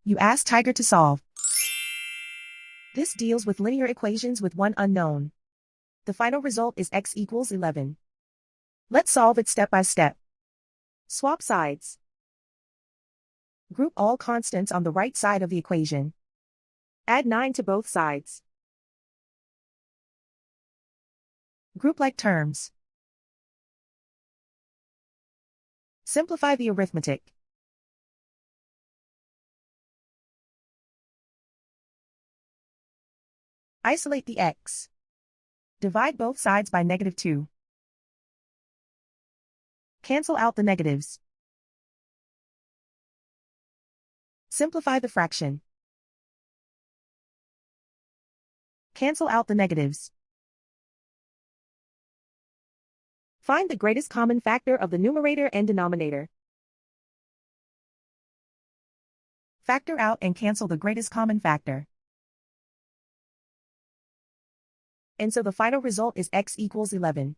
You ask Tiger to solve. This deals with linear equations with one unknown. The final result is x equals 11. Let's solve it step by step. Swap sides. Group all constants on the right side of the equation. Add 9 to both sides. Group like terms. Simplify the arithmetic. Isolate the x. Divide both sides by -2. Cancel out the negatives. Simplify the fraction. Cancel out the negatives. Find the greatest common factor of the numerator and denominator. Factor out and cancel the greatest common factor. And so the final result is x equals 11.